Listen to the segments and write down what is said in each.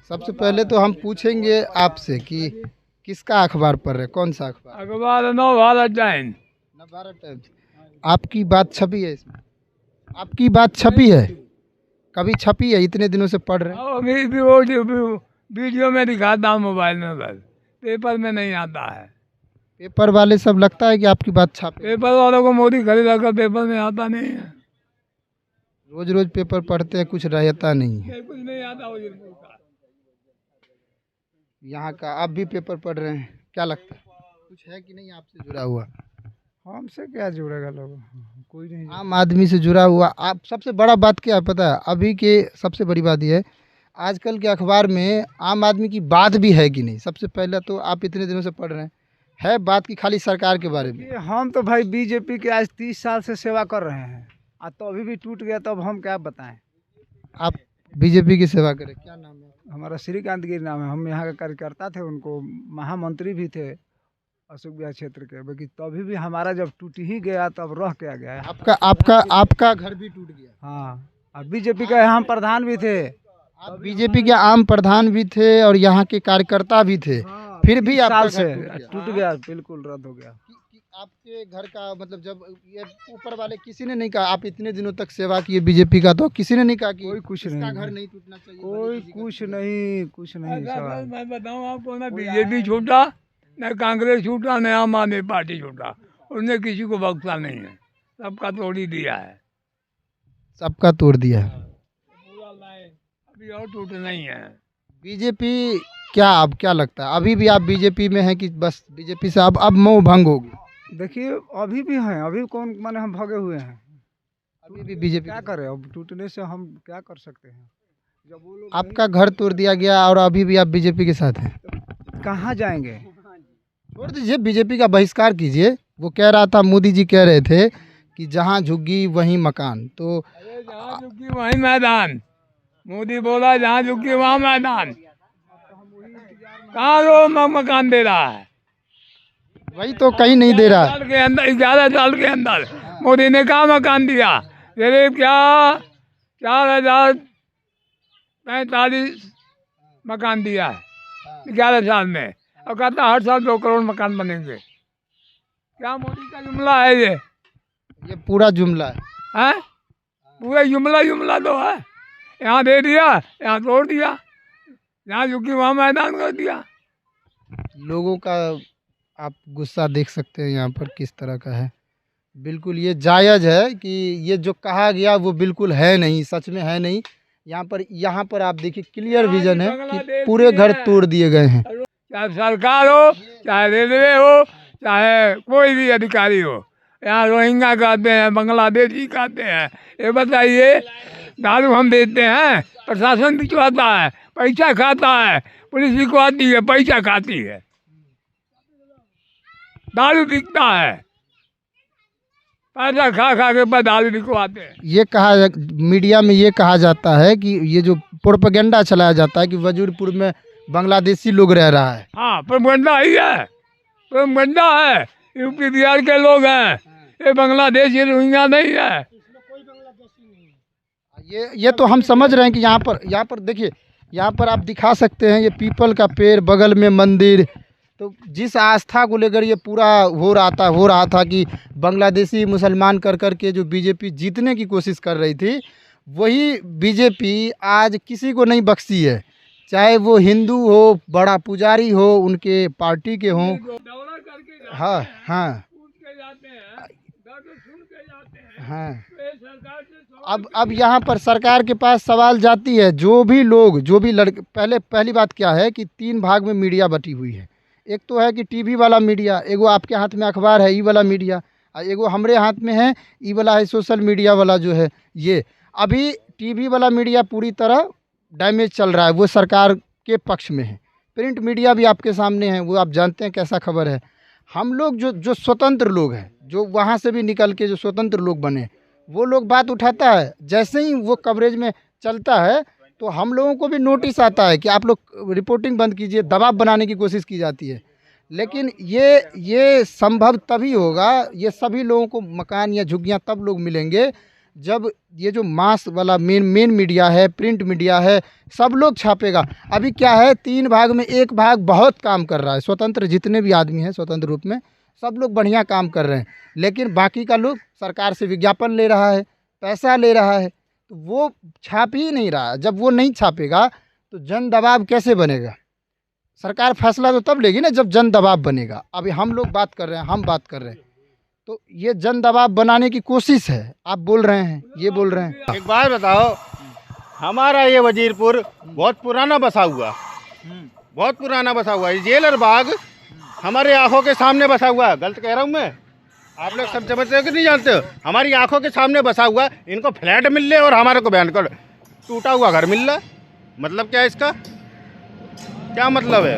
सबसे पहले तो हम पूछेंगे आपसे कि किसका अखबार पढ़ रहे हैं, कौन सा अखबार? अखबार नवभारत टाइम्स। नवभारत टाइम्स। आपकी बात छपी है इसमें? आपकी बात छपी है? कभी छपी है? इतने दिनों से पढ़ रहे हैं। अभी भी वो वीडियो में दिखाता हूँ मोबाइल में, बस पेपर में नहीं आता है। पेपर वाले सब लगता है कि आपकी बात छापे। पेपर वालों को मोदी खरीदा कर पेपर में आता नहीं है। रोज रोज पेपर पढ़ते हैं, कुछ रहता नहीं है कुछ नहीं आता वो बोलता। यहाँ का। आप भी पेपर पढ़ रहे हैं, क्या लगता है कुछ है कि नहीं आपसे जुड़ा हुआ? हमसे क्या जुड़ेगा लोग, कोई नहीं। आम आदमी से जुड़ा हुआ। आप सबसे बड़ा बात क्या है पता है? अभी के सबसे बड़ी बात यह है, आजकल के अखबार में आम आदमी की बात भी है कि नहीं। सबसे पहले तो आप इतने दिनों से पढ़ रहे हैं, है बात की खाली सरकार के बारे में? ये हम तो भाई बीजेपी के आज 30 साल से सेवा कर रहे हैं, आज तो अभी भी टूट गया तो अब हम क्या बताएं। आप बीजेपी की सेवा करें, क्या नाम है? हमारा श्रीकांत गिरी नाम है, हम यहाँ के कार्यकर्ता थे, उनको महामंत्री भी थे अशोक बिहार क्षेत्र के। बाकी तभी भी हमारा जब टूट ही गया तब रह क्या गया है। आपका घर भी टूट गया। हाँ, अब बीजेपी का हम प्रधान भी थे। आप बीजेपी के आम प्रधान भी थे और यहाँ के कार्यकर्ता भी थे। हाँ, फिर भी आपका साल घर से टूट गया, बिल्कुल रद्द हो गया। कि आपके घर का मतलब, जब ये ऊपर वाले किसी ने नहीं कहा, आप इतने दिनों तक सेवा किए बीजेपी का, तो किसी ने नहीं कहा कि कोई कुछ इसका नहीं, घर नहीं टूटना चाहिए? कोई कुछ नहीं, कुछ नहीं सवाल। मैं बताऊँ आपको, ना बीजेपी छूटा, न कांग्रेस छूटा, न आम आदमी पार्टी छूटा। उसने किसी को बख्शा नहीं है, सबका तोड़ ही दिया है। सबका तोड़ दिया है। अभी और टूट नहीं है। बीजेपी क्या, अब क्या लगता है अभी भी आप बीजेपी में हैं कि बस बीजेपी से अब मोह भंग होगी? देखिए अभी भी हैं, अभी कौन माने हम भागे हुए हैं। अभी भी बीजेपी क्या करें, अब टूटने से हम क्या कर सकते हैं। जब वो लोग आपका घर तोड़ दिया गया और अभी भी आप बीजेपी के साथ हैं, कहाँ जाएंगे। छोड़ दीजिए, बीजेपी का बहिष्कार कीजिए। वो कह रहा था, मोदी जी कह रहे थे कि जहाँ झुग्गी वहीं मकान। तो जहाँ झुकी वहीं मैदान। मोदी बोला जहाँ झुकी वहाँ मैदान। कहाँ वो मकान दे रहा है? वही तो कहीं नहीं दे रहा। 11 साल के अंदर मोदी ने कहाँ मकान दिया? करीब क्या 4,045 मकान दिया है 11 साल में, और कहता हर साल 2 करोड़ मकान बनेंगे। क्या मोदी का जुमला है ये पूरा जुमला है। पूरा जुमला तो है। यहाँ दे दिया, यहाँ तोड़ दिया, यहाँ झुकी वहाँ मैदान कर दिया। लोगों का आप गुस्सा देख सकते हैं यहाँ पर किस तरह का है। बिल्कुल ये जायज़ है कि ये जो कहा गया वो बिल्कुल है नहीं, सच में है नहीं। यहाँ पर आप देखिए क्लियर विजन है कि पूरे घर तोड़ दिए गए हैं। चाहे सरकार हो, चाहे रेलवे हो, चाहे कोई भी अधिकारी हो, यहाँ रोहिंग्या कहते हैं, बांग्लादेशी कहते हैं। ये बताइए, दारू हम देते हैं, प्रशासन बिचवाता है, पैसा खाता है, पुलिस बिकवाती है, पैसा खाती है, दारू बिकता है, पैसा खा खा के बाद दारू बिकवाते हैं। ये मीडिया में ये कहा जाता है कि ये जो प्रोपेगेंडा चलाया जाता है कि वजूरपुर में बांग्लादेशी लोग रह रहा है। हाँ, प्रोपेगेंडा ही है, प्रोपेगेंडा है। यूपी बिहार के लोग हैं, ये बांग्लादेशी रोहिंग्या नहीं है। ये तो हम समझ रहे हैं कि यहाँ पर देखिए, यहाँ पर आप दिखा सकते हैं ये पीपल का पेड़, बगल में मंदिर। तो जिस आस्था को लेकर ये पूरा हो रहा था कि बांग्लादेशी मुसलमान कर के जो बीजेपी जीतने की कोशिश कर रही थी, वही बीजेपी आज किसी को नहीं बख्शी है। चाहे वो हिंदू हो, बड़ा पुजारी हो, उनके पार्टी के हों। हाँ हाँ हाँ। अब यहाँ पर सरकार के पास सवाल जाती है। जो भी लड़के, पहली बात क्या है कि 3 भाग में मीडिया बटी हुई है। एक तो है कि टीवी वाला मीडिया, एगो आपके हाथ में अखबार है ई वाला मीडिया, और एगो हमरे हाथ में है ई वाला है सोशल मीडिया वाला जो है ये। अभी टीवी वाला मीडिया पूरी तरह डैमेज चल रहा है, वो सरकार के पक्ष में है। प्रिंट मीडिया भी आपके सामने है, वो आप जानते हैं कैसा खबर है। हम लोग जो स्वतंत्र लोग हैं, जो वहाँ से भी निकल के जो स्वतंत्र लोग बने, वो लोग बात उठाता है। जैसे ही वो कवरेज में चलता है तो हम लोगों को भी नोटिस आता है कि आप लोग रिपोर्टिंग बंद कीजिए, दबाव बनाने की कोशिश की जाती है। लेकिन ये संभव तभी होगा, ये सभी लोगों को मकान या झुग्गियां तब लोग मिलेंगे जब ये जो मास वाला मेन मीडिया है, प्रिंट मीडिया है, सब लोग छापेगा। अभी क्या है, 3 भाग में 1 भाग बहुत काम कर रहा है, स्वतंत्र जितने भी आदमी हैं स्वतंत्र रूप में सब लोग बढ़िया काम कर रहे हैं, लेकिन बाकी का लोग सरकार से विज्ञापन ले रहा है, पैसा ले रहा है, तो वो छाप ही नहीं रहा। जब वो नहीं छापेगा तो जन दबाव कैसे बनेगा? सरकार फैसला तो तब लेगी ना जब जन दबाव बनेगा। अभी हम लोग बात कर रहे हैं, हम बात कर रहे हैं, तो ये जन दबाव बनाने की कोशिश है। आप बोल रहे हैं, ये बोल रहे हैं। एक बात बताओ, हमारा ये वजीरपुर बहुत पुराना बसा हुआ, बहुत पुराना बसा हुआ है। जेलर बाग हमारे आंखों के सामने बसा हुआ है। गलत कह रहा हूँ मैं? आप लोग सब समझते हो कि नहीं जानते हो? हमारी आंखों के सामने बसा हुआ है। इनको फ्लैट मिल रहे और हमारे को बयान कर टूटा हुआ घर मिल रहा है। मतलब क्या है इसका? क्या मतलब है?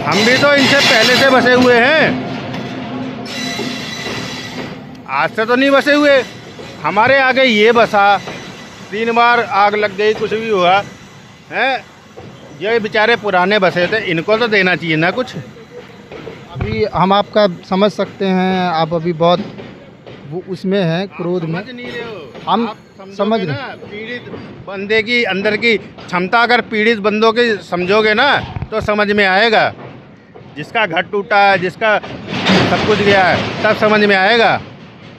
हम भी तो इनसे पहले से बसे हुए हैं, आज से तो नहीं बसे हुए। हमारे आगे ये बसा, 3 बार आग लग गई, कुछ भी हुआ है। ये बेचारे पुराने बसे थे, इनको तो देना चाहिए ना कुछ। अभी हम आपका समझ सकते हैं, आप अभी बहुत वो उसमें हैं, क्रोध में। समझ नहीं रहे हो? हम आप समझ समझोगे रहे ना, पीड़ित बंदे की अंदर की क्षमता अगर पीड़ित बंदों की समझोगे ना तो समझ में आएगा। जिसका घर टूटा है, जिसका सब कुछ गया है, तब समझ में आएगा।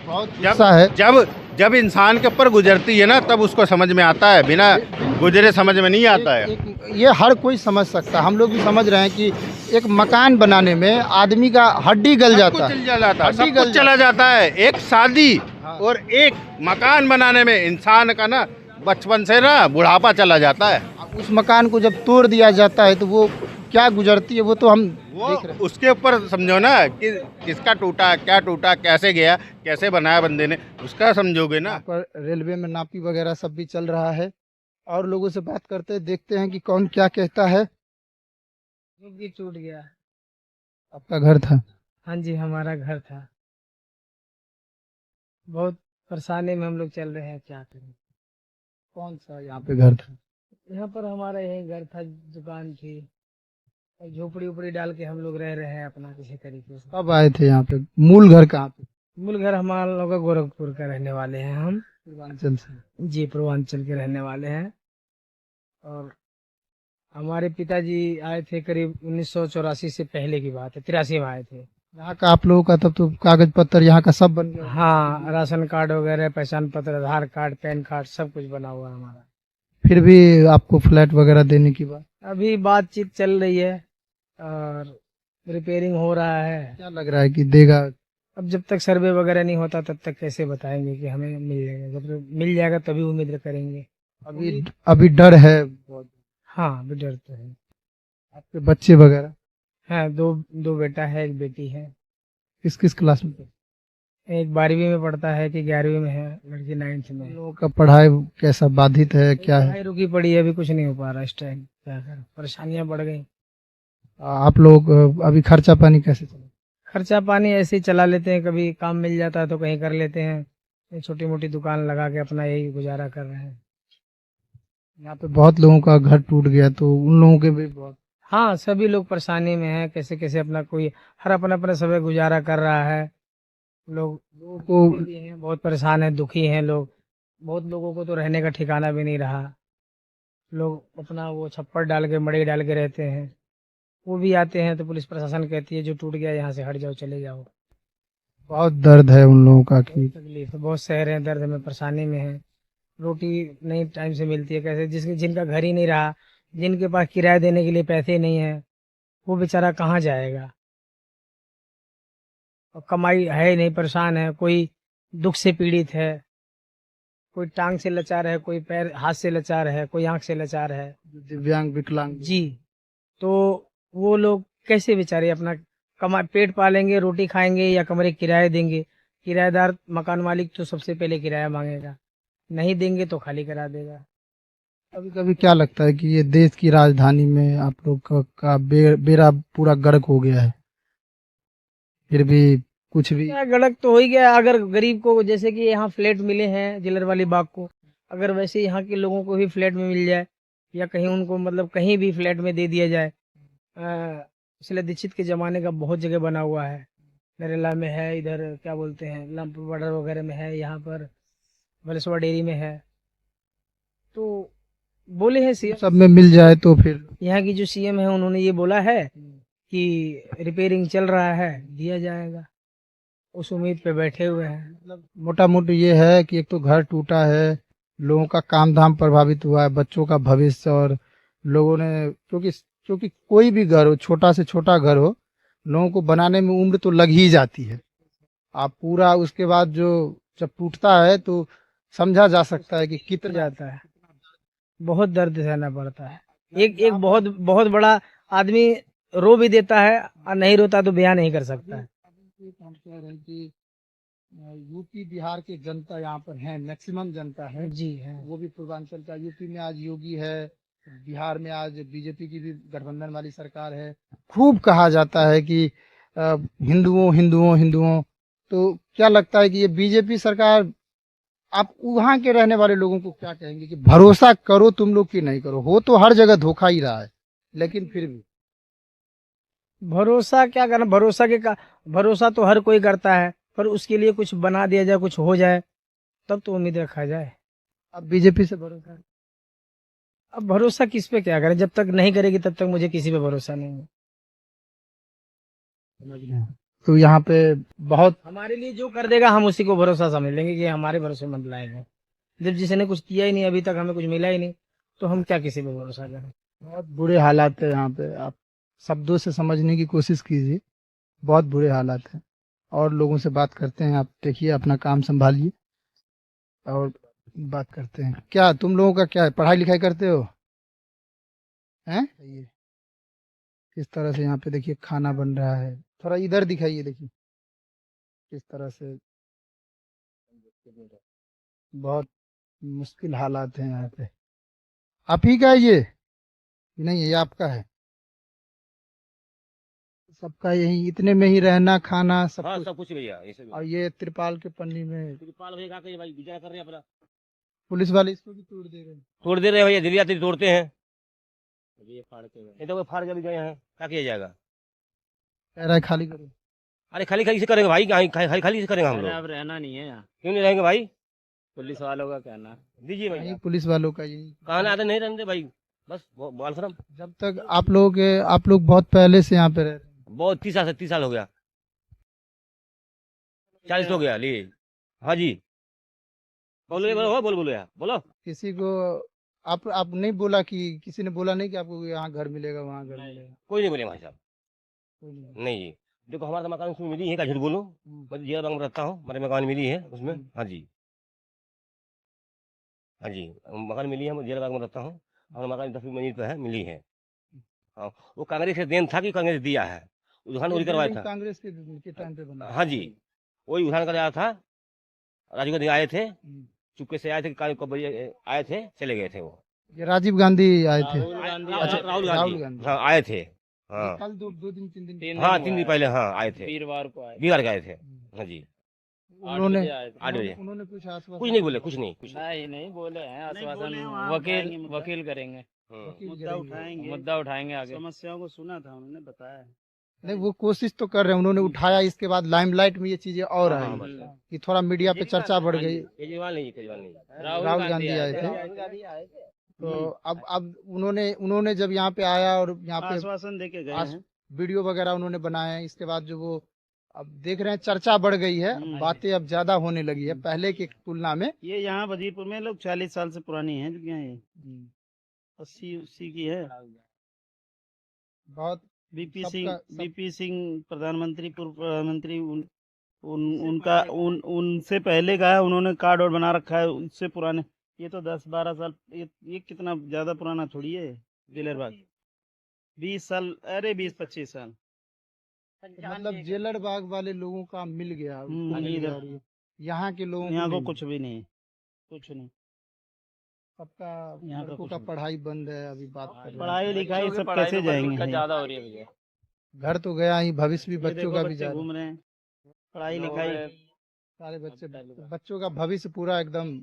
बहुत जब गुस्सा है। जब जब इंसान के ऊपर गुजरती है ना तब उसको समझ में आता है, बिना गुजरे समझ में नहीं आता है। ये हर कोई समझ सकता है, हम लोग भी समझ रहे हैं कि एक मकान बनाने में आदमी का हड्डी गल जाता है, हड्डी सब गल कुछ चला जाता है। एक शादी हाँ। और एक मकान बनाने में इंसान का ना बचपन से ना बुढ़ापा चला जाता है। उस मकान को जब तोड़ दिया जाता है तो वो क्या गुजरती है, वो तो हम वो देख रहे हैं। उसके ऊपर समझो ना कि किसका टूटा, क्या टूटा, कैसे गया, कैसे बनाया बंदे ने, उसका समझोगे ना। यहाँ पर रेलवे में नापी वगैरह सब भी चल रहा है, और लोगों से बात करते हैं, देखते हैं कि कौन क्या कहता है। भी टूट गया। आपका घर था? हाँ जी, हमारा घर था। बहुत परेशानी में हम लोग चल रहे हैं, क्या करें। कौन सा यहाँ पे घर था? यहाँ पर हमारा यही घर था, दुकान थी, और झोपड़ी उपड़ी डाल के हम लोग रह रहे हैं अपना किसी तरीके से। कब आए थे यहाँ पे? मूल घर कहाँ पे? मूल घर हमारा लोग गोरखपुर का रहने वाले हैं हम। पूर्वांचल से? जी, पूर्वांचल के रहने वाले हैं। और हमारे पिताजी आए थे करीब 1984 से पहले की बात है, 83 में आए थे। यहाँ का आप लोगों का तब तो कागज पत्र यहाँ का सब बन गया? हाँ, राशन कार्ड वगैरह, पहचान पत्र, आधार कार्ड, पैन कार्ड, सब कुछ बना हुआ है हमारा। फिर भी आपको फ्लैट वगैरह देने की बात? अभी बातचीत चल रही है और रिपेयरिंग हो रहा है। क्या लग रहा है कि देगा? अब जब तक सर्वे वगैरह नहीं होता तब तक कैसे बताएंगे कि हमें मिल जाएगा। जब तक मिल जाएगा तभी उम्मीद करेंगे। अभी डर है बहुत? हाँ, अभी डर तो है। आपके बच्चे वगैरह? हाँ, दो बेटा है, एक बेटी है। किस किस क्लास में? एक 12वीं में पढ़ता है, कि 11वीं में है, लड़की 9th में है। लोगों का पढ़ाई कैसा बाधित है, क्या है? पढ़ाई रुकी पड़ी है, अभी कुछ नहीं हो पा रहा इस टाइम। क्या कर, परेशानियां बढ़ गई। आप लोग अभी खर्चा पानी कैसे चला? खर्चा पानी ऐसे ही चला लेते हैं, कभी काम मिल जाता है तो कहीं कर लेते हैं। छोटी मोटी दुकान लगा के अपना यही गुजारा कर रहे हैं। यहाँ पे बहुत लोगों का घर टूट गया, तो उन लोगों के भी बहुत? हाँ, सभी लोग परेशानी में हैं, कैसे कैसे अपना कोई हर अपना अपना समय गुजारा कर रहा है। लोगों को भी हैं, बहुत परेशान है, दुखी हैं लोग। बहुत लोगों को तो रहने का ठिकाना भी नहीं रहा। लोग अपना वो छप्पर डाल के, मड़ई डाल के रहते हैं। वो भी आते हैं तो पुलिस प्रशासन कहती है जो टूट गया यहाँ से हट जाओ, चले जाओ। बहुत दर्द है उन लोगों का कि तकलीफ है, बहुत सह रहे हैं, दर्द में, परेशानी में है। रोटी नहीं टाइम से मिलती है, कैसे जिनका घर ही नहीं रहा, जिनके पास किराया देने के लिए पैसे नहीं है, वो बेचारा कहाँ जाएगा। और कमाई है नहीं, परेशान है। कोई दुख से पीड़ित है, कोई टांग से लाचार है, कोई पैर हाथ से लाचार है, कोई आंख से लाचार है। दिव्यांग विकलांग? जी, तो वो लोग कैसे बेचारे अपना पेट पालेंगे, रोटी खाएंगे या कमरे किराए देंगे। किराएदार मकान मालिक तो सबसे पहले किराया मांगेगा, नहीं देंगे तो खाली करा देगा। कभी कभी क्या लगता है कि ये देश की राजधानी में आप लोग का बेड़ा पूरा गर्क हो गया है, फिर भी कुछ भी? क्या गड़क तो हो ही गया। अगर गरीब को, जैसे कि यहाँ फ्लैट मिले हैं जिलर वाली बाग को, अगर वैसे यहाँ के लोगों को भी फ्लैट में मिल जाए, या कहीं उनको मतलब कहीं भी फ्लैट में दे दिया जाए, शीला दीक्षित के ज़माने का बहुत जगह बना हुआ है। नरेला में है, इधर क्या बोलते हैं लमपुर बॉर्डर वगैरह में है, यहाँ पर बलेश्वर डेयरी में है। तो बोले हैं सीएम, सब में मिल जाए तो फिर यहाँ की जो सीएम है उन्होंने ये बोला है कि रिपेयरिंग चल रहा है, दिया जाएगा। उस उम्मीद पे बैठे हुए हैं। मतलब मोटा मोटी ये है कि एक तो घर टूटा है, लोगों का काम धाम प्रभावित हुआ है, बच्चों का भविष्य, और लोगों ने क्योंकि कोई भी घर हो, छोटा से छोटा घर हो, लोगों को बनाने में उम्र तो लग ही जाती है। आप पूरा उसके बाद जो जब टूटता है तो समझा जा सकता है कि कितना जाता है, बहुत दर्द सहना पड़ता है। एक एक बहुत बहुत बड़ा आदमी रो भी देता है और नहीं रोता तो बयान नहीं कर सकता है। हम कह रहे हैं कि यूपी बिहार की जनता यहाँ पर है, मैक्सिमम जनता है जी है। वो भी पूर्वांचल का। यूपी में आज योगी है, बिहार में आज बीजेपी की भी गठबंधन वाली सरकार है। खूब कहा जाता है कि हिंदुओं हिंदुओं हिंदुओं। तो क्या लगता है कि ये बीजेपी सरकार, आप वहाँ के रहने वाले लोगों को क्या कहेंगे कि भरोसा करो तुम लोग कि नहीं करो? हो तो हर जगह धोखा ही रहा है, लेकिन फिर भी भरोसा क्या करना, भरोसा तो हर कोई करता है, पर उसके लिए कुछ बना दिया जाए, कुछ हो जाए, तब तो उम्मीद रखा जाए। अब बीजेपी से भरोसा है। अब भरोसा किस पे क्या करें, जब तक नहीं करेगी तब तक मुझे किसी पे भरोसा नहीं है। तो यहाँ पे बहुत हमारे लिए जो कर देगा हम उसी को भरोसा समझ लेंगे कि हमारे भरोसेमंद लायक है। जब जिसने कुछ किया ही नहीं, अभी तक हमें कुछ मिला ही नहीं, तो हम क्या किसी पे भरोसा करें। बहुत बुरे हालात है यहाँ पे, आप शब्दों से समझने की कोशिश कीजिए। बहुत बुरे हालात हैं। और लोगों से बात करते हैं, आप देखिए, अपना काम संभालिए और बात करते हैं। क्या तुम लोगों का क्या है, पढ़ाई लिखाई करते हो? हैं? ये किस तरह से यहाँ पे देखिए खाना बन रहा है, थोड़ा इधर दिखाइए, देखिए किस तरह से बहुत मुश्किल हालात हैं यहाँ पे। आप ही का है ये? नहीं है, ये आपका है? सबका यही इतने में ही रहना खाना सब हाँ कुछ? सब कुछ भैया ये सब और ये तिरपाल के पन्नी में तिरपाल भैया क्या भाई गुजारा कर रहे हैं अपना पुलिस वाले इसको भी तोड़ दे रहे हैं। तोड़ दे रहे हैं भैया दिल्ली आते तोड़ते हैं ये फाड़ के ये तो कोई फाड़ के भी गए हैं क्या किया जाएगा कह रहा है खाली करो। अरे खाली खाली से करेंगे भाई खाली खाली से करेंगे हम लोग अब रहना नहीं है यहाँ, क्यों नहीं रहेंगे भाई पुलिस वालों का कहना। दीजिए यही भैया पुलिस वालों का यही कहा आते नहीं रहने भाई बस बाल शर्म जब तक आप लोग बहुत पहले से यहाँ पे रह रहे हैं। बहुत 30 साल हो गया 40 हो गया लिए हाँ जी बोलो यार बोलो किसी को आप नहीं बोला कि किसी ने बोला नहीं कि आपको यहाँ घर मिलेगा वहाँ घर मिलेगा? कोई नहीं बोले भाई साहब कोई नहीं। नहीं जी देखो हमारा तो मकान उसमें मिली है क्या झूठ बोलूं मैं जिया बाग में रहता हूँ हमारे मकान मिली है उसमें हाँ जी मकान मिली है मैं जिया बाग में रहता हूँ और मकान 10वीं मंजिल पे है मिली है हाँ वो कांग्रेस का देन था कि कांग्रेस दिया है उद्घाटन वही करवाया था कांग्रेस के टाइम पे बना। हाँ जी वही उद्घाटन कराया था राजीव गांधी आए थे चुपके से आए थे आए थे चले गए थे वो ये राजीव गांधी आए थे? अच्छा राहुल गांधी हाँ आए थे हाँ कल दो दिन 3 दिन हाँ 3 दिन पहले हाँ आए थे वीरवार को आए, बिहार के आए थे हाँ जी उन्होंने 8 बजे उन्होंने कुछ आश्वासन कुछ नहीं बोले कुछ नहीं नहीं बोले हैं आश्वासन, वहाँ वकील करेंगे, वकील मुद्दा करेंगे। उठाएंगे, मुद्दा उठाएंगे आगे। समस्याओं को सुना था उन्होंने बताया। नहीं, वो कोशिश तो कर रहे हैं, उन्होंने उठाया, इसके बाद लाइमलाइट में ये चीजें और आई कि थोड़ा मीडिया पे चर्चा बढ़ गई। केजरीवाल नहीं राहुल गांधी आए थे तो अब उन्होंने जब यहाँ पे आया और यहाँ पे आश्वासन देके गए हैं। वीडियो वगैरह उन्होंने बनाया है, इसके बाद जो वो अब देख रहे हैं चर्चा बढ़ गई है, बातें अब ज्यादा होने लगी है पहले की तुलना में। ये यहाँ वजीरपुर में लोग 40 साल से पुरानी है जगह, ये 80 की है। बहुत बीपी सिंह प्रधानमंत्री पूर्व प्रधानमंत्री उनसे पहले का है, उन्होंने कार्ड और बना रखा है उससे पुराने। ये तो 10-12 साल, ये कितना ज्यादा पुराना थोड़ी है। जेलर बाग 20 साल, अरे 20-25 साल। मतलब जेलर बाग वाले लोगों का मिल गया, उसको मिल गया, और यहाँ के लोगों यहाँ को नहीं। कुछ भी नहीं, कुछ नहीं। सबका यहाँ का लड़कों कुछ का नहीं। पढ़ाई बंद है, अभी बात कर रहे हैं। पढ़ाई लिखाई सब कैसे जाएंगे? ज्यादा हो रही है भैया। घर तो गया ही, भविष्य भी ये बच्चों देखो का भी बच्चे जा रहा है। घूम रहे हैं, पढ़ाई लिखाई सारे बच्चों का भविष्य पूरा एकदम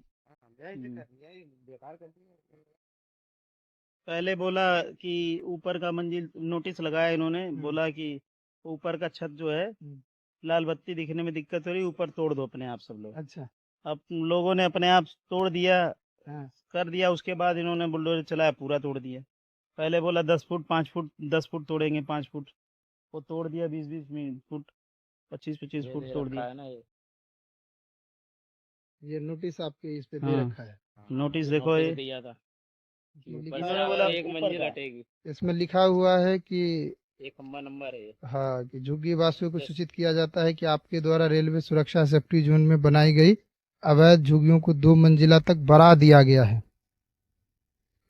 पहले बोला कि ऊपर का मंजिल नोटिस लगाया इन्होंने, बोला कि ऊपर का छत जो है लाल बत्ती दिखने में दिक्कत हो रही, ऊपर तोड़ दो अपने आप सब लोग। अच्छा। अब लोगों ने अपने आप तोड़ दिया, हाँ। कर दिया। उसके बाद इन्होंने बुलडोजर चलाया, पूरा तोड़ दिया। पहले बोला 10 फुट 5 फुट 10 फुट तोड़ेंगे, 5 फुट, वो तोड़ दिया 20-20 फुट 25-25 फुट तोड़ दिया। ये नोटिस आपके इस पे दे हाँ। रखा है। नोटिस देखो ये इसमें इन्होंने बोला ऊपर का। इसमें लिखा हुआ है कि एक खंबा नंबर है। हाँ, कि झुग्गी वासियों को सूचित किया जाता है कि आपके द्वारा रेलवे सुरक्षा सेफ्टी जोन में बनाई गई अवैध झुग्गियों को 2 मंजिला तक बढ़ा दिया गया है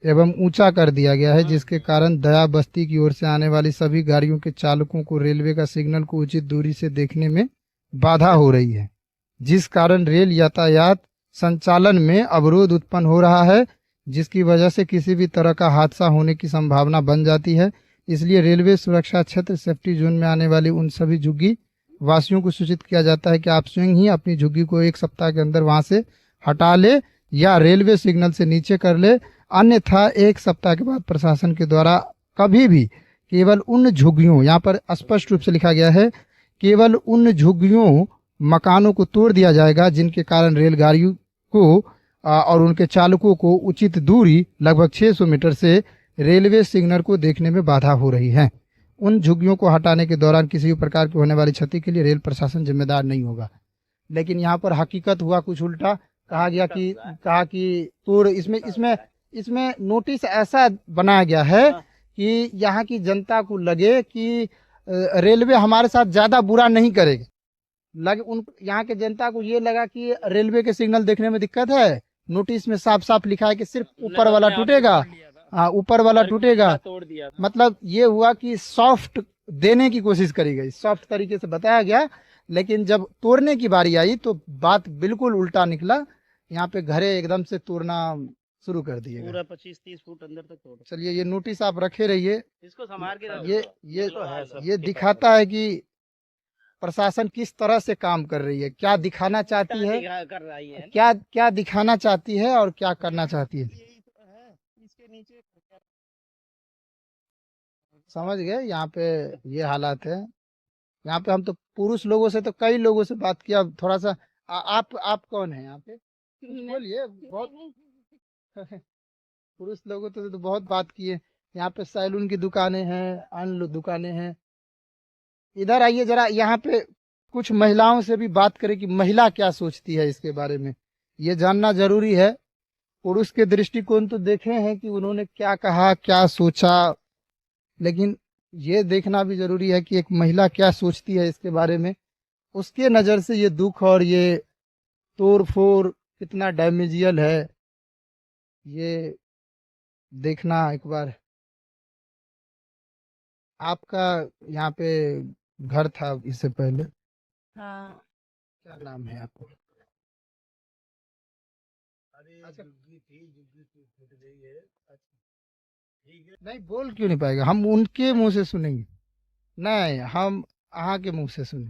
एवं ऊंचा कर दिया गया है, जिसके कारण दया बस्ती की ओर से आने वाली सभी गाड़ियों के चालकों को रेलवे का सिग्नल को उचित दूरी से देखने में बाधा हो रही है, जिस कारण रेल यातायात संचालन में अवरोध उत्पन्न हो रहा है, जिसकी वजह से किसी भी तरह का हादसा होने की संभावना बन जाती है। इसलिए रेलवे सुरक्षा क्षेत्र सेफ्टी जोन में आने वाली उन सभी झुग्गी वासियों को सूचित किया जाता है कि आप स्वयं ही अपनी झुग्गी को 1 सप्ताह के अंदर वहां से हटा ले या रेलवे सिग्नल से नीचे कर ले, अन्यथा 1 सप्ताह के बाद प्रशासन के द्वारा कभी भी केवल उन झुग्गियों, यहाँ पर स्पष्ट रूप से लिखा गया है, केवल उन झुग्गियों मकानों को तोड़ दिया जाएगा जिनके कारण रेलगाड़ियों को और उनके चालकों को उचित दूरी लगभग 600 मीटर से रेलवे सिग्नल को देखने में बाधा हो रही है। उन झुग्गियों को हटाने के दौरान किसी भी प्रकार की होने वाली क्षति के लिए रेल प्रशासन जिम्मेदार नहीं होगा। लेकिन यहाँ पर हकीकत हुआ कुछ उल्टा। कहा कि तोड़ इसमें नोटिस ऐसा बनाया गया है कि यहाँ की जनता को लगे कि रेलवे हमारे साथ ज्यादा बुरा नहीं करेगा। यहाँ के जनता को ये लगा कि रेलवे के सिग्नल देखने में दिक्कत है। नोटिस में साफ साफ लिखा है कि सिर्फ ऊपर वाला टूटेगा। हाँ, ऊपर वाला टूटेगा। मतलब ये हुआ कि सॉफ्ट देने की कोशिश करी गई, सॉफ्ट तरीके से बताया गया, लेकिन जब तोड़ने की बारी आई तो बात बिल्कुल उल्टा निकला। यहाँ पे घरे एकदम से तोड़ना शुरू कर दिए पूरा 25-30 फुट अंदर तक तोड़। चलिए, ये नोटिस आप रखे रहिए। इसको संभाल के ये दिखाता है कि प्रशासन किस तरह से काम कर रही है, क्या दिखाना चाहती है, कर रही है, क्या दिखाना चाहती है और क्या करना चाहती है। इसके नीचे समझ गए। यहाँ पे ये हालात है। यहाँ पे हम तो पुरुष लोगों से तो कई लोगों से बात किया। थोड़ा सा आप कौन है यहाँ पे, बोलिए। बहुत पुरुष लोगों तो बहुत बात किए। यहाँ पे सैलून की दुकानें हैं, अन्य दुकानें हैं। इधर आइए जरा, यहाँ पे कुछ महिलाओं से भी बात करें कि महिला क्या सोचती है इसके बारे में, ये जानना जरूरी है। पुरुष के दृष्टिकोण तो देखे हैं कि उन्होंने क्या कहा, क्या सोचा, लेकिन ये देखना भी जरूरी है कि एक महिला क्या सोचती है इसके बारे में। उसके नज़र से ये दुख और ये तोड़ फोड़ कितना डैमेजियल है, ये देखना एक बार। आपका यहाँ पे घर था इससे पहले? हाँ। क्या नाम है आपको? नहीं, बोल क्यों नहीं पाएगा? हम उनके मुंह से सुनेंगे। नहीं, हम यहाँ के मुंह से सुने।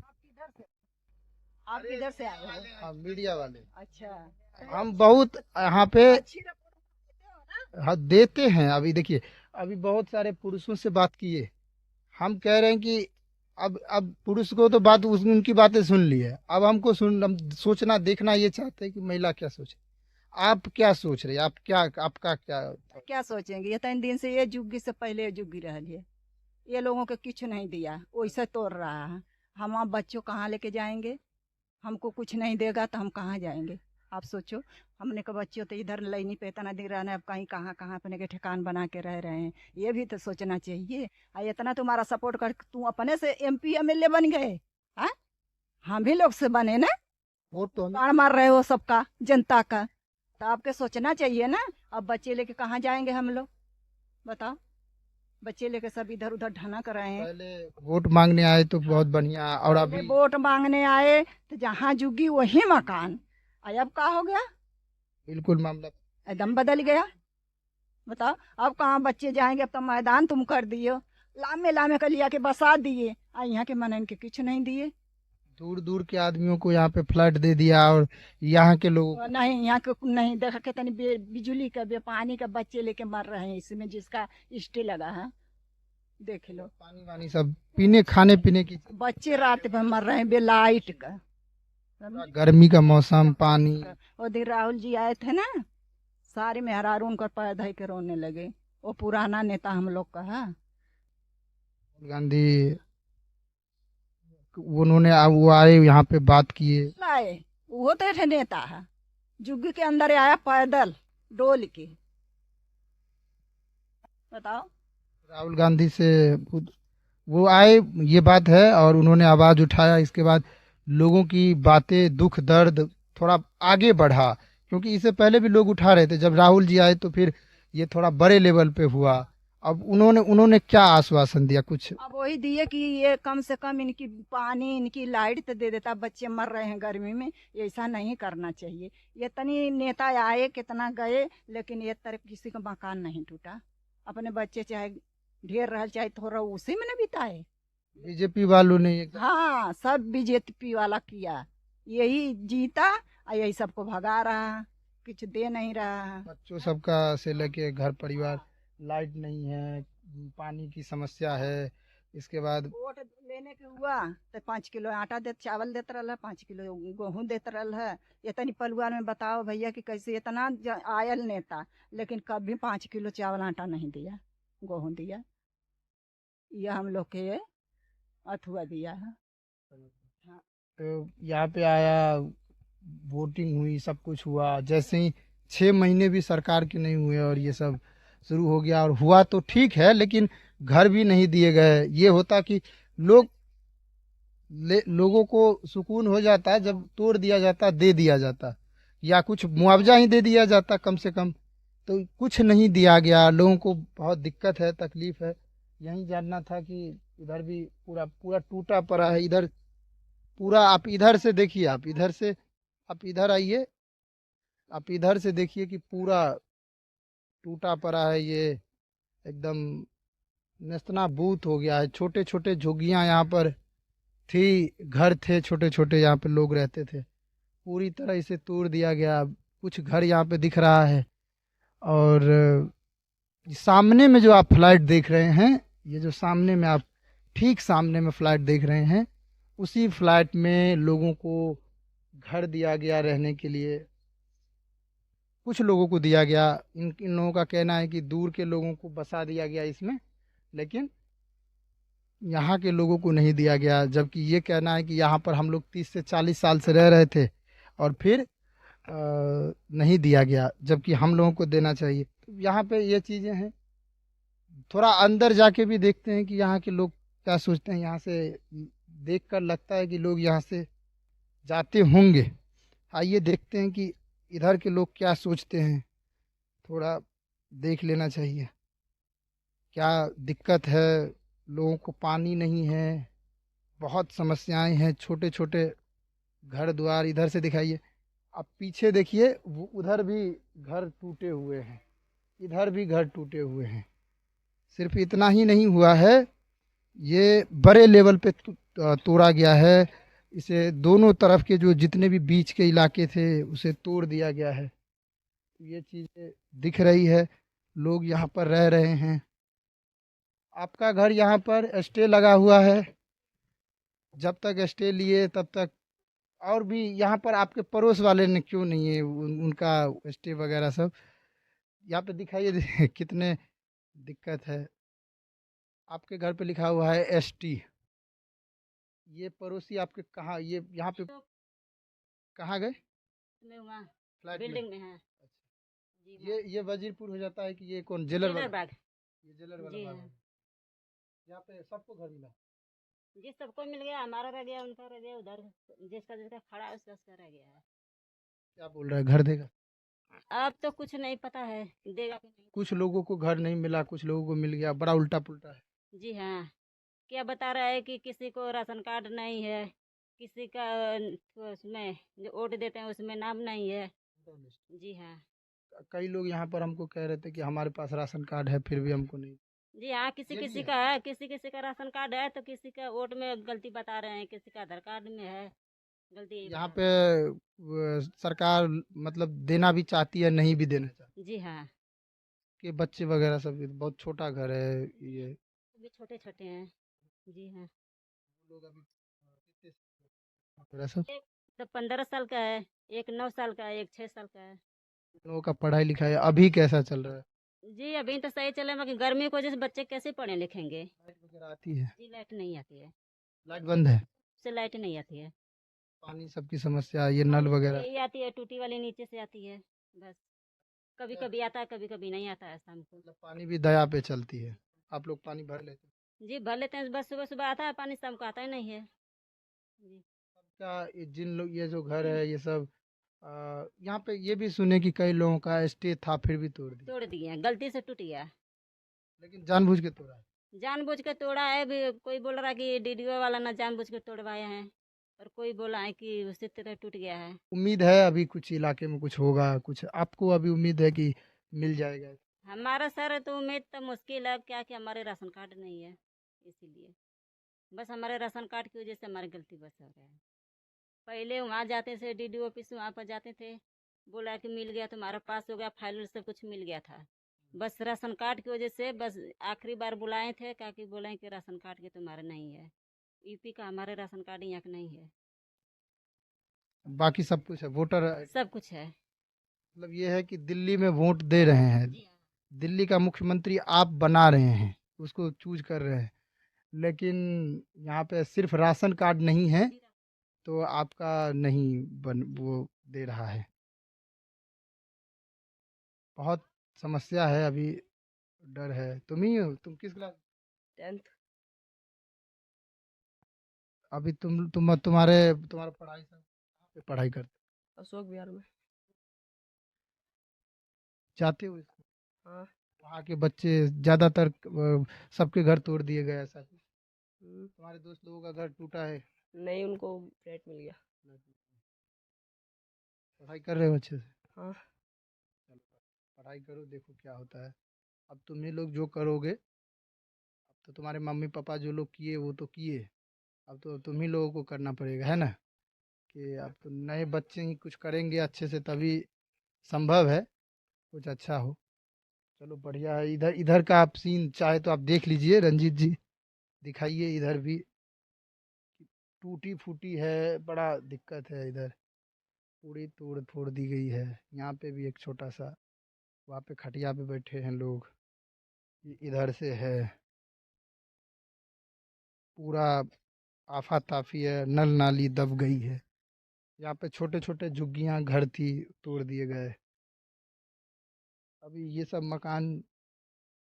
आप किधर से आए हो? हाँ, मीडिया वाले। अच्छा। हम बहुत यहाँ पे अच्छी रिपोर्ट देते हो ना? हाँ, देते हैं। अभी देखिए, अभी बहुत सारे पुरुषों से बात किए। हम कह रहे हैं कि अब पुरुष को तो बात उनकी बातें सुन ली है, अब हम सोचना देखना ये चाहते हैं कि महिला क्या सोचे। आप क्या सोच रहे हैं? आपका क्या सोचेंगे? ये 3 दिन से ये जुग्गी से पहले जुग्गी रह लिए, ये लोगों को कुछ नहीं दिया, वैसे तोड़ रहा है। हम आप बच्चों कहाँ लेके जाएंगे? हमको कुछ नहीं देगा तो हम कहाँ जाएंगे? आप सोचो। हमने के बच्चों तो इधर लैनी पे इतना दिख रहा है, अब कहीं कहाँ अपने के ठिकान बना के रह रहे हैं, ये भी तो सोचना चाहिए। इतना तुम्हारा सपोर्ट कर तू अपने से MP MLA बन गए। हाँ, हम भी लोग से बने ना, वोट तो मार मार रहे हो सबका, जनता का, तो आपके सोचना चाहिए ना। अब बच्चे लेके कहाँ जाएंगे हम लोग, बताओ? बच्चे लेके सब इधर उधर ढना कर रहे हैं। पहले वोट मांगने आए तो बहुत बढ़िया, और अभी वोट मांगने आए तो जहाँ जुग्गी वही मकान। अब क्या हो गया? बिल्कुल मामला एकदम बदल गया। बताओ, अब कहाँ बच्चे जाएंगे? अब तो मैदान तुम कर दियो, लामे लामे का लिया के बसा दिए, यहाँ के मनन के कुछ नहीं दिए। दूर दूर के आदमियों को यहाँ पे फ्लैट दे दिया और यहाँ के लोगों को नहीं यहाँ के नहीं देखा के तनी बिजली का पानी का बच्चे लेके मर रहे हैं इसमें जिसका स्टे लगा है देख लो पानी वानी सब पीने खाने पीने की बच्चे रात भर मर रहे हैं बेलाइट का गर्मी का मौसम पानी वो दिन राहुल जी आए थे ना सारे मेहरारू उनका पैर धइ के रोने लगे वो पुराना नेता हम लोग का है गांधी उन्होंने वो आए यहाँ पे बात किए लाए वो तो एक नेता है जुग्गी के अंदर आया पैदल डोल के बताओ राहुल गांधी से वो आए ये बात है और उन्होंने आवाज उठाया। इसके बाद लोगों की बातें दुख दर्द थोड़ा आगे बढ़ा क्योंकि इससे पहले भी लोग उठा रहे थे। जब राहुल जी आए तो फिर ये थोड़ा बड़े लेवल पे हुआ। अब उन्होंने क्या आश्वासन दिया कुछ? अब वही दिए कि ये कम से कम इनकी पानी इनकी लाइट तो दे देता, बच्चे मर रहे हैं गर्मी में, ऐसा नहीं करना चाहिए। ये तनी नेता आए कितना गए लेकिन ये तरफ किसी का मकान नहीं टूटा। अपने बच्चे चाहे ढेर रह चाहे थोड़ा उसी में न बिताए। बीजेपी वालों ने हाँ सब बीजेपी वाला किया, यही जीता और यही सबको भगा रहा, कुछ दे नहीं रहा। बच्चों सबका से लेके घर परिवार, लाइट नहीं है, पानी की समस्या है। इसके बाद वोट लेने के हुआ तो 5 किलो आटा दे चावल देते रहा, 5 किलो गेहूँ देते रहा है। इतनी परिवार में बताओ भैया कि कैसे इतना आयल नेता लेकिन कभी 5 किलो चावल आटा नहीं दिया, गेहूँ दिया। यह हम लोग के अथुआ दिया है। हाँ। तो यहाँ पे आया, वोटिंग हुई, सब कुछ हुआ। जैसे ही 6 महीने भी सरकार के नहीं हुए और ये सब शुरू हो गया। और हुआ तो ठीक है लेकिन घर भी नहीं दिए गए। ये होता कि लोगों को सुकून हो जाता जब तोड़ दिया जाता, दे दिया जाता, या कुछ मुआवजा ही दे दिया जाता कम से कम। तो कुछ नहीं दिया गया, लोगों को बहुत दिक्कत है, तकलीफ है। यही जानना था कि इधर भी पूरा पूरा टूटा पड़ा है। इधर पूरा आप इधर से देखिए, आप इधर आइए, आप इधर से देखिए कि पूरा टूटा पड़ा है। ये एकदम नेस्तनाबूत हो गया है। छोटे छोटे झुग्गियाँ यहाँ पर थी, घर थे छोटे छोटे, यहाँ पे लोग रहते थे, पूरी तरह इसे तोड़ दिया गया। कुछ घर यहाँ पे दिख रहा है। और सामने में जो आप फ्लैट देख रहे हैं, ये जो सामने में आप ठीक सामने में फ्लैट देख रहे हैं, उसी फ्लैट में लोगों को घर दिया गया रहने के लिए। कुछ लोगों को दिया गया। इन लोगों का कहना है कि दूर के लोगों को बसा दिया गया इसमें, लेकिन यहाँ के लोगों को नहीं दिया गया। जबकि ये कहना है कि यहाँ पर हम लोग 30 से 40 साल से रह रहे थे और फिर नहीं दिया गया, जबकि हम लोगों को देना चाहिए। तो यहाँ पे ये चीज़ें हैं। थोड़ा अंदर जाके भी देखते हैं कि यहाँ के लोग क्या सोचते हैं। यहाँ से देखकर लगता है कि लोग यहाँ से जाते होंगे। आइए देखते हैं कि इधर के लोग क्या सोचते हैं। थोड़ा देख लेना चाहिए क्या दिक्कत है। लोगों को पानी नहीं है, बहुत समस्याएं हैं। छोटे छोटे घर द्वार इधर से दिखाइए, आप पीछे देखिए, वो उधर भी घर टूटे हुए हैं, इधर भी घर टूटे हुए हैं। सिर्फ इतना ही नहीं हुआ है, ये बड़े लेवल पे तोड़ा गया है। इसे दोनों तरफ के जो जितने भी बीच के इलाके थे उसे तोड़ दिया गया है। ये चीज़ें दिख रही है, लोग यहाँ पर रह रहे हैं। आपका घर यहाँ पर स्टे लगा हुआ है, जब तक स्टे लिए तब तक। और भी यहाँ पर आपके पड़ोस वाले ने क्यों नहीं है उनका स्टे वगैरह सब यहाँ पे दिखाइए। कितने दिक्कत है। आपके घर पे लिखा हुआ है ST। ये पड़ोसी आपके कहाँ, ये यहाँ पे कहाँ गए? फ्लैट बिल्डिंग में है। ये वजीरपुर हो जाता है कि ये कौन जेलर वाला? बाग। ये जेलर वाला जी बाग हाँ। है। यहाँ पे सबको घर मिला? जिस सबको मिल गया, हमारा रह गया, उनका रह गया, उधर जिसका जिसका खड़ा है उसका उसका रह गया है। क्या बोल रहा है, घर देगा? अब तो कुछ नहीं पता है, देगा कि नहीं। कुछ लोगों को घर नहीं मिला, कुछ लोगों को मिल गया। बड़ा उल्टा पुल्टा है। जी हाँ। क्या बता रहा है कि किसी को राशन कार्ड नहीं है, किसी का उसमें जो वोट देते हैं उसमें नाम नहीं है। जी हाँ। कई लोग यहाँ पर हमको कह रहे थे कि हमारे पास राशन कार्ड है फिर भी हमको नहीं। जी हाँ, किसी ये भी किसी है। का है, किसी किसी का राशन कार्ड है तो किसी का वोट में गलती बता रहे हैं, किसी का आधार कार्ड में है गलती यही यहाँ बता पे सरकार मतलब देना भी चाहती है, नहीं भी देना चाहती, रहे हैं। जी हाँ, कि बच्चे वगैरह सब, बहुत छोटा घर है ये अभी छोटे छोटे हैं। जी हाँ, लोग अभी कितने वगैरह सब, एक तो 15 साल का है, एक 9 साल का है, एक 6 साल का है। लोगों का पढ़ाई लिखाई अभी कैसा चल रहा है? जी अभी तो सही चले, मगर गर्मी की वजह से बच्चे कैसे पढ़े लिखेंगे। लाइट वगैरह आती है? जी लाइट नहीं आती है, लाइट बंद है? से लाइट नहीं आती है। पानी सबकी समस्या, ये नल पानी वगैरह? यही आती है, टूटी वाली नीचे से आती है बस। कभी कभी आता है, कभी कभी नहीं आता है शाम को। मतलब पानी भी दया पे चलती है, आप लोग पानी भर लेते हैं? जी भर लेते हैं, बस सुबह सुबह आता है पानी, शाम को आता ही नहीं है। जी क्या जिन लोग, ये जो घर है ये सब, यहाँ पे ये भी सुने कि कई लोगों का स्टे था फिर भी तोड़ दिया, तोड़ दिए हैं, गलती से टूट गया। लेकिन जानबूझ के तोड़ा है। जानबूझ के तोड़ा है भी, कोई बोल रहा है कि डीडीओ वाला ना जानबूझ के तोड़वाए हैं, और कोई बोला है कि उसी तरह टूट गया है। उम्मीद है अभी कुछ इलाके में कुछ होगा, कुछ आपको अभी उम्मीद है कि मिल जाएगा? हमारा सर तो उम्मीद तो मुश्किल है, क्या कि हमारे राशन कार्ड नहीं है, इसीलिए बस हमारे राशन कार्ड की वजह से हमारी गलती बस हो रहा है। पहले वहाँ जाते थे डीडीओ ऑफिस, वहाँ पर जाते थे, बोला कि मिल गया, तुम्हारा पास हो गया, फाइल सब कुछ मिल गया था। बस राशन कार्ड की वजह से बस आखिरी बार बुलाए थे, क्या कि बोले कि राशन कार्ड के तुम्हारे नहीं है, यूपी का हमारे राशन कार्ड यहाँ का नहीं है। बाकी सब कुछ है, वोटर सब कुछ है। मतलब ये है कि दिल्ली में वोट दे रहे हैं, जी हाँ। दिल्ली का मुख्यमंत्री आप बना रहे हैं, उसको चूज कर रहे हैं, लेकिन यहाँ पे सिर्फ राशन कार्ड नहीं है तो आपका नहीं बन वो दे रहा है। बहुत समस्या है अभी, डर है। तुम ही हो, तुम किस क्लास? 10th। अभी तुम्हारा पढ़ाई सब कहाँ पे पढ़ाई करते अशोक विहार में। जाते हो इसको? हाँ। वहाँ के बच्चे ज़्यादातर सबके घर तोड़ दिए गए, ऐसा कुछ? तुम्हारे दोस्त लोगों का घर टूटा है? नहीं, उनको फ्लैट मिल गया। पढ़ाई कर रहे हो अच्छे से? हाँ। चलो, पढ़ाई करो, देखो क्या होता है। अब तुम्हें लोग जो करोगे, अब तो तुम्हारे मम्मी पापा जो लोग किए वो तो किए, अब तो तुम ही लोगों को करना पड़ेगा, है ना? कि अब तो नए बच्चे ही कुछ करेंगे अच्छे से, तभी संभव है कुछ अच्छा हो। चलो बढ़िया है। इधर इधर का आप सीन चाहे तो आप देख लीजिए, रंजीत जी दिखाइए, इधर भी टूटी फूटी है, बड़ा दिक्कत है इधर, पूरी तोड़ फोड़ दी गई है। यहाँ पे भी एक छोटा सा, वहाँ पे खटिया पे बैठे हैं लोग, ये इधर से है, पूरा आफा ताफी है, नल नाली दब गई है। यहाँ पे छोटे छोटे झुग्गियाँ घर थी, तोड़ दिए गए। अभी ये सब मकान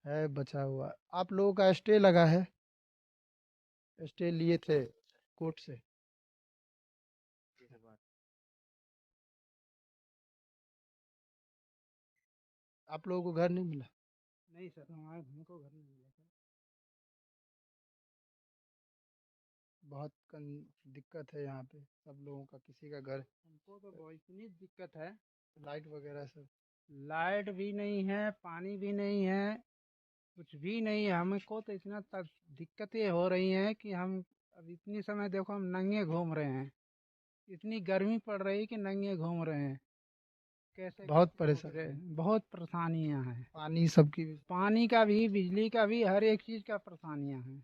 है बचा हुआ। आप लोगों का स्टे लगा है? स्टे लिए थे कोर्ट से? आप लोगों को घर नहीं मिला? नहीं सर, हमारे हमको घर नहीं मिला सर। बहुत दिक्कत है यहाँ पे सब लोगों का, किसी का घर। हमको तो बहुत इतनी दिक्कत है, लाइट वगैरह सब? लाइट भी नहीं है, पानी भी नहीं है, कुछ भी नहीं है। हमको तो इतना तक दिक्कतें हो रही हैं कि हम अब इतनी समय देखो हम नंगे घूम रहे हैं, इतनी गर्मी पड़ रही है कि नंगे घूम रहे हैं। कैसे बहुत कैसे परेशान गुजरे, बहुत परेशानियां हैं। पानी सबकी? पानी का भी, बिजली का भी, हर एक चीज़ का परेशानियां हैं।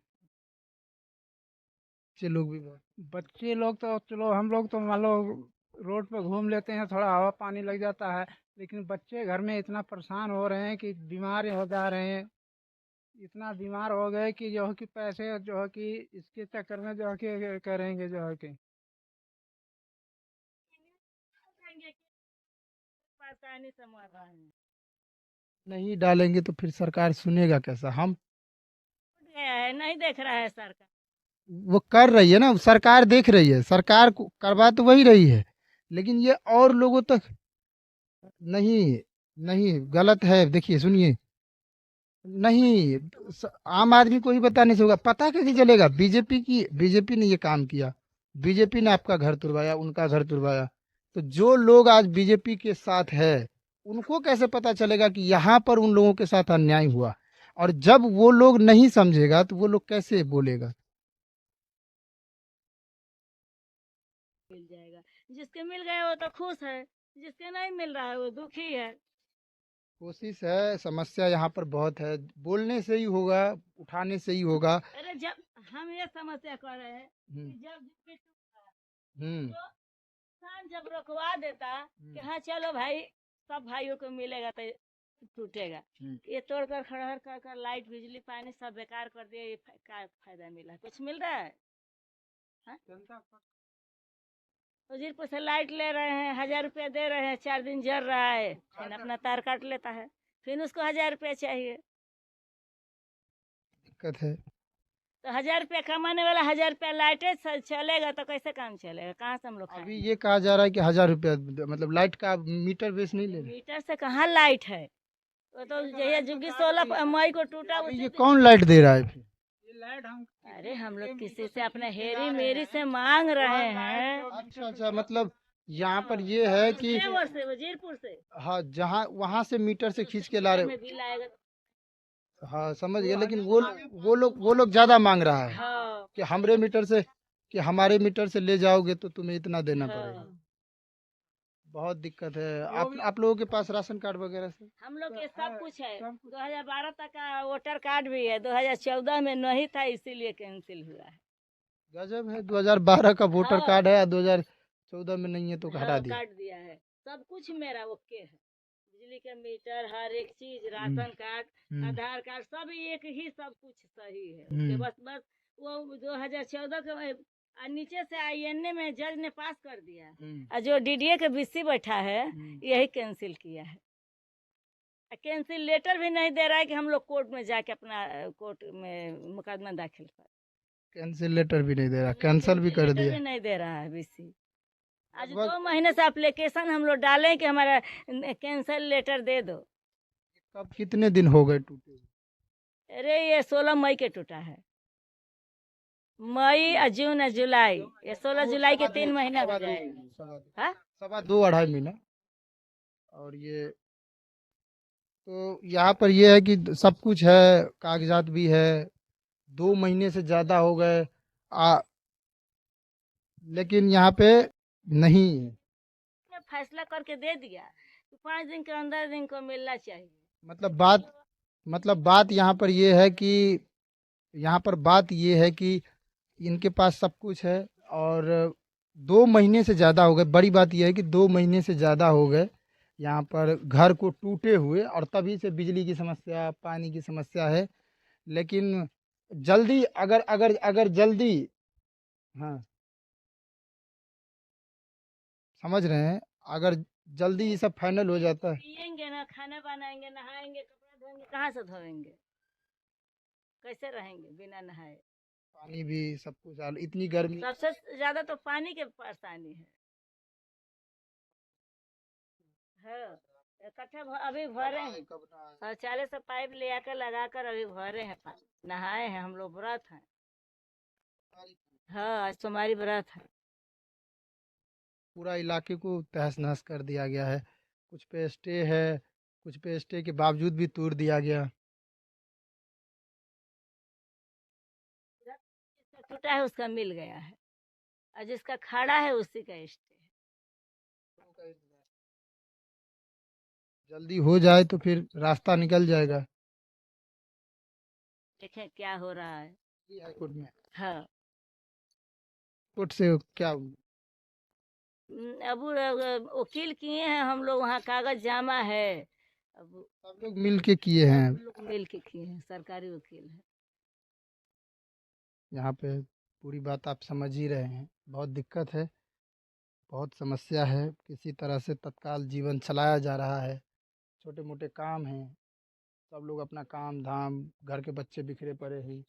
बच्चे लोग भी बहुत? बच्चे लोग तो चलो, हम लोग तो मान लो रोड पे घूम लेते हैं, थोड़ा हवा पानी लग जाता है, लेकिन बच्चे घर में इतना परेशान हो रहे हैं कि बीमार हो जा रहे हैं। इतना बीमार हो गए कि जो है कि पैसे जो है कि इसके चक्कर में जो है कि करेंगे जो है कि नहीं डालेंगे तो फिर सरकार सुनेगा कैसा? हम गया है, नहीं देख रहा है सरकार। वो कर रही है ना, सरकार देख रही है, सरकार को करवा तो वही रही है, लेकिन ये और लोगों तक नहीं। नहीं, गलत है। देखिए सुनिए, नहीं आम आदमी को ही बताने से होगा, पता कैसे चलेगा? बीजेपी ने ये काम किया, बीजेपी ने आपका घर तुड़वाया, उनका घर तुड़वाया, तो जो लोग आज बीजेपी के साथ है उनको कैसे पता चलेगा कि यहाँ पर उन लोगों के साथ अन्याय हुआ? और जब वो लोग नहीं समझेगा तो वो लोग कैसे बोलेगा? मिल जाएगा, जिसके मिल गए वो तो खुश है, जिसके नहीं मिल रहा है वो दुखी है। कोशिश है, समस्या यहाँ पर बहुत है, बोलने से ही होगा, उठाने से ही होगा। अरे जब हम ये समस्या कर रहे हैं कि हम्म, जब जिसके हम्म, तो किसान जब रुकवा देता कि हाँ चलो भाई सब भाइयों को मिलेगा तो टूटेगा, ये तोड़कर खड़हर कर कर लाइट बिजली पानी सब बेकार कर दिया, ये क्या फायदा मिला? कुछ मिल रहा है? उजीरपुर से लाइट ले रहे हैं, 1000 रुपया दे रहे हैं, 4 दिन जल रहा है, फिर अपना तार काट लेता है, फिर उसको 1000 रुपया चाहिए। दिक्कत है। तो 1000 रुपया कमाने वाला 1000 रुपया लाइटे चलेगा तो कैसे काम चलेगा? कहाँ से हम लोग अभी खाएंगे? ये कहा जा रहा है कि 1000 रुपया, मतलब लाइट का मीटर बेस नहीं ले रहे। मीटर से कहाँ लाइट है? वो तो जहिया जुग्गी 16 मई को टूटा अभी उसी ये दिन। कौन लाइट दे रहा है फिर? अरे हम लोग किसी से अपने हेरी मेरी से मांग रहे हैं। अच्छा अच्छा, मतलब यहाँ पर ये है कि सेवर से, वजीरपुर से हाँ, जहाँ वहाँ से मीटर से खींच के ला रहे। में बिल आएगा। हाँ समझ गए, लेकिन वो लोग ज्यादा मांग रहा है हाँ कि हमारे मीटर से, कि हमारे मीटर से ले जाओगे तो तुम्हें इतना देना पड़ेगा। हाँ। बहुत दिक्कत है। आप लोगों के पास राशन कार्ड वगैरह से? हम लोग के सब कुछ है, 2012 तक का वोटर कार्ड भी है, 2014 में नहीं था इसीलिए कैंसिल हुआ है। गजब है, 2012 का वोटर हाँ। कार्ड है, 2014 में नहीं है तो हटा दिया। काट दिया है, सब कुछ मेरा ओके है, बिजली का मीटर, हर एक चीज, राशन कार्ड, आधार कार्ड, सब एक ही, सब कुछ सही है। उसके बस वो 2014 के और नीचे से आईएनए में जज ने पास कर दिया, और जो डीडीए के बीसी बैठा है यही कैंसिल किया है। कैंसिल लेटर भी नहीं दे रहा है कि हम लोग कोर्ट में जाके अपना कोर्ट में मुकदमा दाखिल कर। कैंसिल लेटर भी नहीं दे रहा, कैंसिल भी कर लेटर दिया। भी नहीं दे रहा है बीसी। आज लगभग 2 महीने से एप्लीकेशन हम लोग डालें कि हमारा कैंसिल लेटर दे दो। कब, कितने दिन हो गए टूटे? अरे ये 16 मई के टूटा है, मई और जून और जुलाई, ये 16 जुलाई के 3 महीना हो जाएगा। हाँ? 2.5 महीना। और ये तो यहाँ पर ये है कि सब कुछ है, कागजात भी है, 2 महीने से ज्यादा हो गए, लेकिन यहाँ पे नहीं है। फैसला करके दे दिया तो 5 दिन के अंदर इनको मिलना चाहिए। मतलब बात यहाँ पर ये है कि इनके पास सब कुछ है, और 2 महीने से ज़्यादा हो गए। बड़ी बात यह है कि 2 महीने से ज़्यादा हो गए यहाँ पर घर को टूटे हुए, और तभी से बिजली की समस्या, पानी की समस्या है। लेकिन जल्दी, अगर जल्दी, हाँ समझ रहे हैं, अगर जल्दी ये सब फाइनल हो जाता है। पियेंगे ना, खाना बनाएंगे, नहाएंगे, कपड़ा धोएंगे, कहाँ से धोएंगे? कैसे रहेंगे बिना नहाए? पानी भी सब कुछ, इतनी गर्मी। सबसे ज्यादा तो पानी के परेशानी है। हाँ, इकट्ठा अभी भरे हैं, शौचालय से पाइप ले आकर लगा कर अभी भरे हैं, पानी नहाए हैं। हम लोग व्रत हैं। हाँ, आज तुम्हारी व्रत है। पूरा इलाके को तहस नहस कर दिया गया है। कुछ पे स्टे है, कुछ पे स्टे के बावजूद भी तोड़ दिया गया। जिसका टूटा है उसका मिल गया है, और जिसका खड़ा है उसी का स्टे है। जल्दी हो जाए तो फिर रास्ता निकल जाएगा। देखें क्या हो रहा है। हाईकोर्ट में, हाँ, कोर्ट से क्या? अब वकील किए हैं हम लोग, वहाँ कागज जमा है। अब सब लोग मिल के किए हैं। हम लोग मिल के किए हैं, सरकारी वकील है। यहाँ पे पूरी बात आप समझ ही रहे हैं। बहुत दिक्कत है, बहुत समस्या है। किसी तरह से तत्काल जीवन चलाया जा रहा है। छोटे मोटे काम हैं, सब लोग अपना काम धाम, घर के बच्चे बिखरे पड़े हैं।